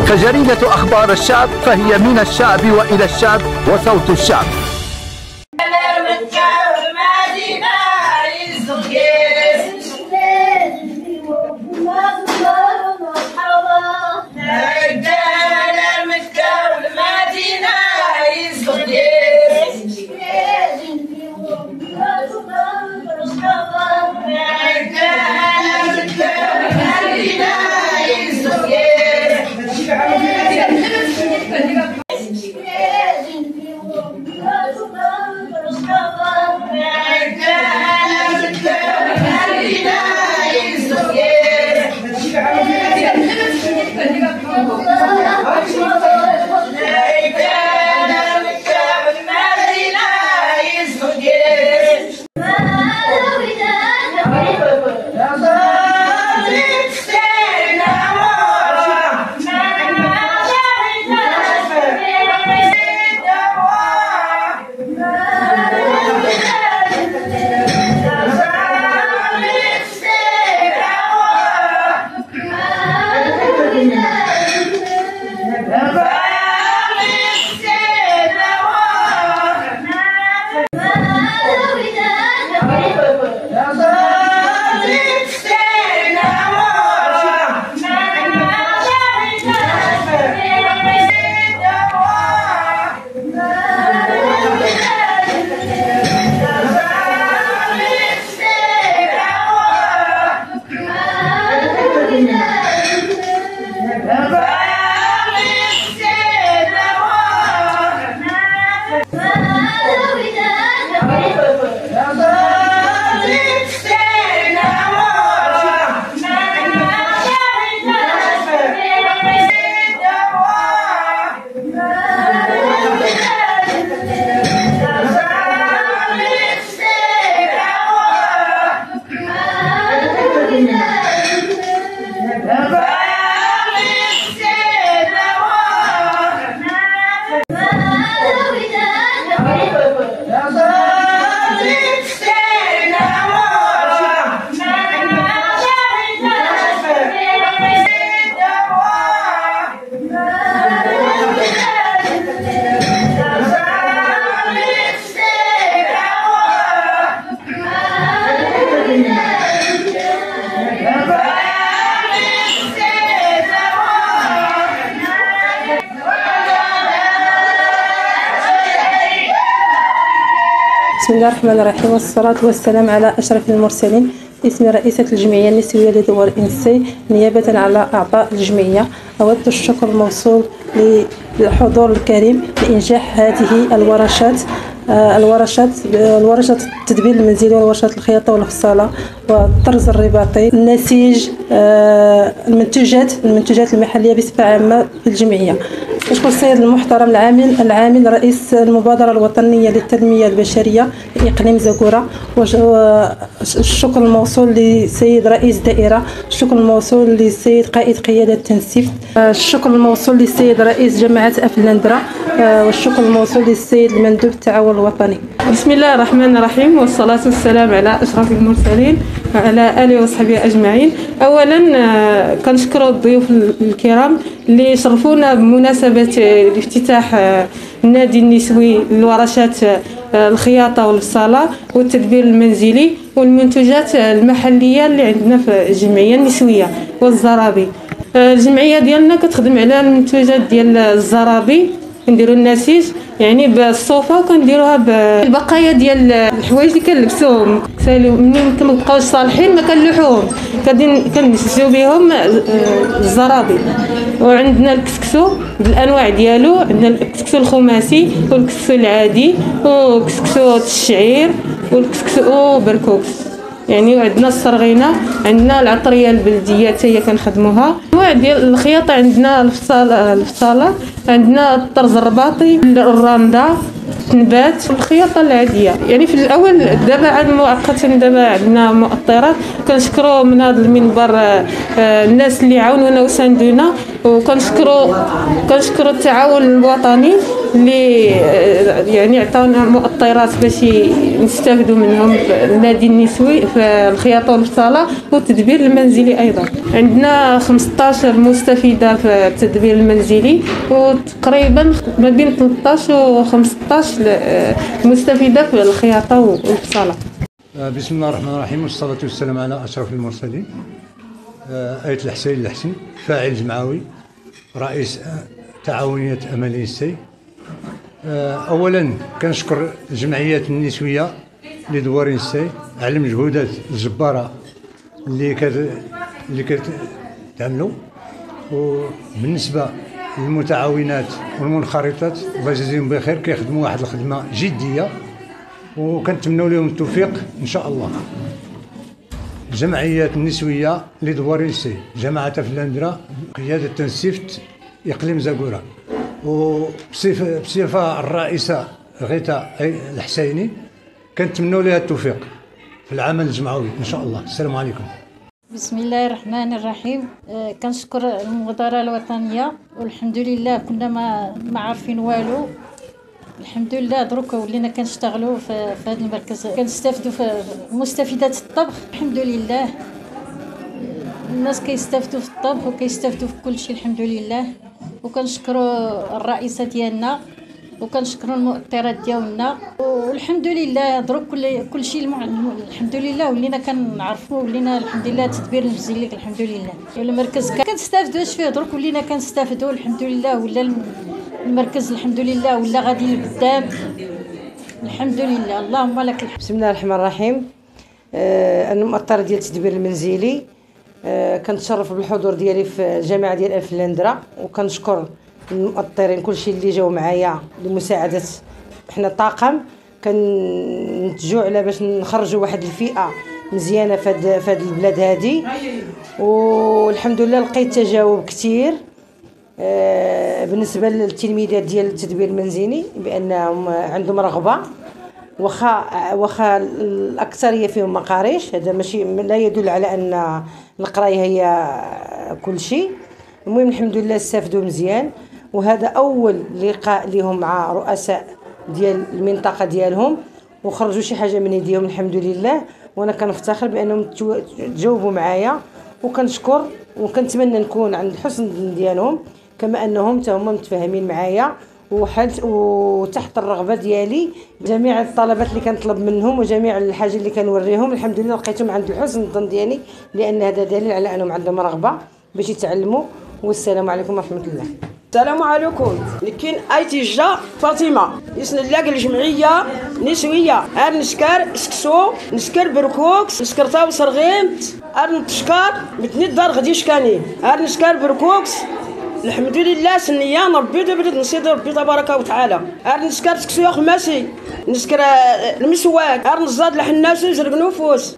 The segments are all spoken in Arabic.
فجريدة أخبار الشعب فهي من الشعب وإلى الشعب وصوت الشعب. بسم الله الرحمن الرحيم، والصلاة والسلام على أشرف المرسلين. باسم رئيسة الجمعية النسوية للدول الإنسي نيابة على أعضاء الجمعية، أود الشكر الموصول للحضور الكريم لإنجاح هذه الورشات التدبير المنزلي والورشات الخياطة والغسالة والطرز الرباطي، النسيج، المنتوجات المحلية بصفة عامة في الجمعية. أشكر السيد المحترم العامل رئيس المبادرة الوطنية للتنمية البشرية لإقليم زاكورة، والشكر الموصول للسيد رئيس دائرة، الشكر الموصول للسيد قائد قيادة التنسيق، الشكر الموصول للسيد رئيس جماعة أفلندرا، والشكر الموصول للسيد المندوب التعاون الوطني. بسم الله الرحمن الرحيم، والصلاة والسلام على أشرف المرسلين وعلى آله وصحبه أجمعين. أولا كنشكر الضيوف الكرام اللي شرفونا بمناسبة افتتاح النادي النسوي للورشات الخياطة والغسالة والتدبير المنزلي والمنتوجات المحلية اللي عندنا في الجمعية النسوية والزرابي. الجمعية ديالنا كتخدم على المنتوجات ديال الزرابي، كنديروا النسيج يعني بالصوفه، وكنديروها بالبقايا ديال الحوايج اللي كنلبسوهم منين ما بقاوش صالحين ما كنلوحوهم، كننسجو بهم الزرابي. وعندنا الكسكسو بالانواع ديالو، عندنا الكسكسو الخماسي والكسكسو العادي وكسكسو الشعير والكسكسو بركوكس يعني، وعندنا الصرغينه، عندنا العطريه البلديه حتى هي كنخدموها. انواع ديال الخياطه عندنا الفصاله، عندنا الطرز الرباطي، الراندا، التنبات، والخياطه العاديه. يعني في الاول دابا عاد مؤقتا دابا عندنا مؤطرات. كنشكروا من هذا المنبر الناس اللي عاونونا وساندونا كنشكروا التعاون الوطني اللي يعني عطاونا مؤطرات باش نستافدوا منهم في النادي النسوي في الخياطه والفصاله والتدبير المنزلي. ايضا عندنا 15 مستفيده في التدبير المنزلي، وتقريبا ما بين 13 و 15 مستفيده في الخياطه والفصاله. بسم الله الرحمن الرحيم، والصلاة والسلام على أشرف المرسلين. آية الحسين الحسن، فاعل جمعوي، رئيس تعاونية أماني السي. أولا كنشكر الجمعيات النسوية لدوار السي على المجهودات الجبارة اللي كتعملوا، وبالنسبة للمتعاونات والمنخرطات الله يجزيهم بخير، كيخدموا واحد الخدمة جدية وكنتمنوا لهم التوفيق ان شاء الله. الجمعيات النسويه لدوار السي، جماعه فلاندرا، قياده تنسيفت اقليم زاكورا، وبصفه الرئيسه غيتا الحسيني، كنتمنوا لها التوفيق في العمل الجمعوي ان شاء الله. السلام عليكم. بسم الله الرحمن الرحيم. كنشكر المبادرة الوطنية، والحمد لله كنا ما عارفين والو. الحمد لله دروك ولينا كنشتغلوا في هذا المركز، كنستافدوا في مستفيدات الطبخ. الحمد لله الناس كيستافدوا في الطبخ وكيستافدوا في كل شيء الحمد لله. وكنشكروا الرئيسة ديالنا، وكنشكروا المؤطرات ديالنا، والحمد لله دروك كل شيء الحمد لله ولينا كنعرفوا، ولينا الحمد لله تدبير المنزلي الحمد لله. المركز كنستافدوا فيه دروك ولينا كنستافدوا الحمد لله، ولا المركز الحمد لله ولا غادي لقدام الحمد لله. اللهم لك الحمد. بسم الله الرحمن الرحيم. انا مؤطره ديال التدبير المنزلي، كنتشرف بالحضور ديالي في الجامعه ديال الفلاندرا، وكنشكر المؤطرين كلشي اللي جاوا معايا لمساعده. حنا طاقم كنتجوا على باش نخرجوا واحد الفئه مزيانه في هاد البلاد هادي، والحمد لله لقيت تجاوب كثير بالنسبه للتلميذات ديال التدبير المنزلي، بانهم عندهم رغبه، واخا الاكثريه فيهم ما قاريش. هذا ماشي لا يدل على ان القرايه هي كل شيء. المهم الحمد لله استفدوا مزيان، وهذا اول لقاء لهم مع رؤساء ديال المنطقه ديالهم، وخرجوا شي حاجه من يديهم الحمد لله. وانا كنفتخر بانهم تجاوبوا معايا، وكنشكر وكنتمنى نكون عند الحسن ديالهم، كما انهم حتى هما متفاهمين معايا وتحت الرغبه ديالي. جميع الطلبات اللي كنطلب منهم وجميع الحاجه اللي كنوريهم الحمد لله لقيتهم عند الحسن الظن ديالي، لان هذا دليل على انهم عندهم رغبه باش يتعلموا. والسلام عليكم ورحمه الله. السلام عليكم. لكن ايتيجا فاطمه يسن نلاقي الجمعيه نسويه نسكر سكسو نسكر بركوكس نسكر طاو صرغيمت نتشكر متني دار غادي شكاني نسكر بركوكس. الحمد لله سنيان ربي بدات نصيد ربي تبارك وتعالى. نسكر سكسو يا خماسي نسكر المسواك نزاد الحناس نزرق نفوس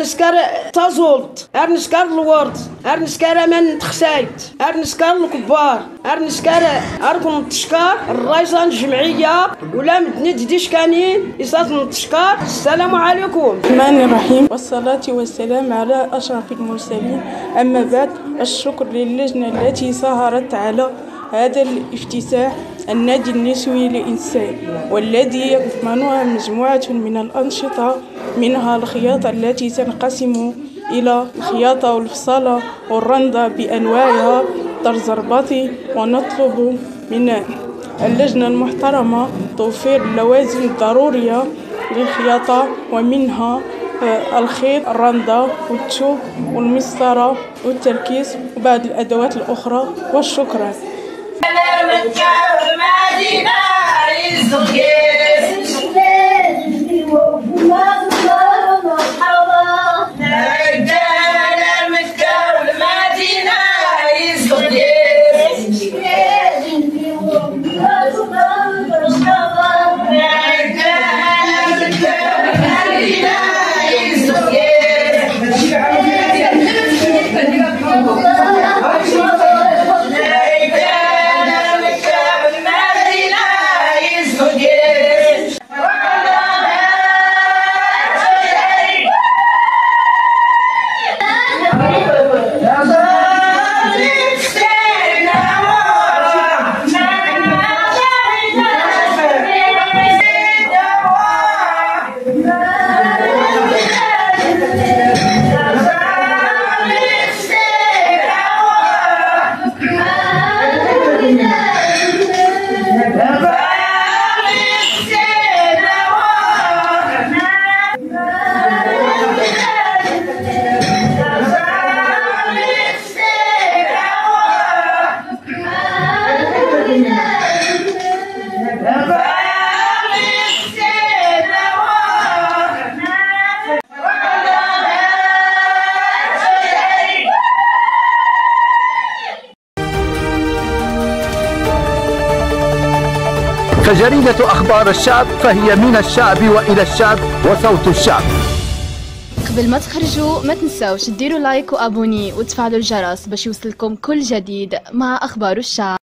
نسكر تازولت نسكر الورد نسكر من تخسايت نسكر الكبار نسكر اركم تشكر الرئيسة الجمعية ولا مدني ديش كانين يصات نتشكر. السلام عليكم. الرحمن الرحيم، والصلاة والسلام على أشرف المرسلين. أما بعد، الشكر للجنة التي سهرت على هذا الافتتاح النادي النسوي للإنسان، والذي يضمنها مجموعة من الأنشطة، منها الخياطة التي تنقسم إلى الخياطة والفصالة والرندة بأنواعها طرز رباطي. ونطلب من اللجنة المحترمة توفير اللوازم الضرورية للخياطة، ومنها الخيط، الرندة والتوب والمسطرة والتركيز وبعض الأدوات الأخرى. والشكرا. فجريدة أخبار الشعب فهي من الشعب وإلى الشعب وصوت الشعب. قبل ما تخرجوا ما تنساوش ديروا لايك وابوني وتفعلوا الجرس باش يوصلكم كل جديد مع أخبار الشعب.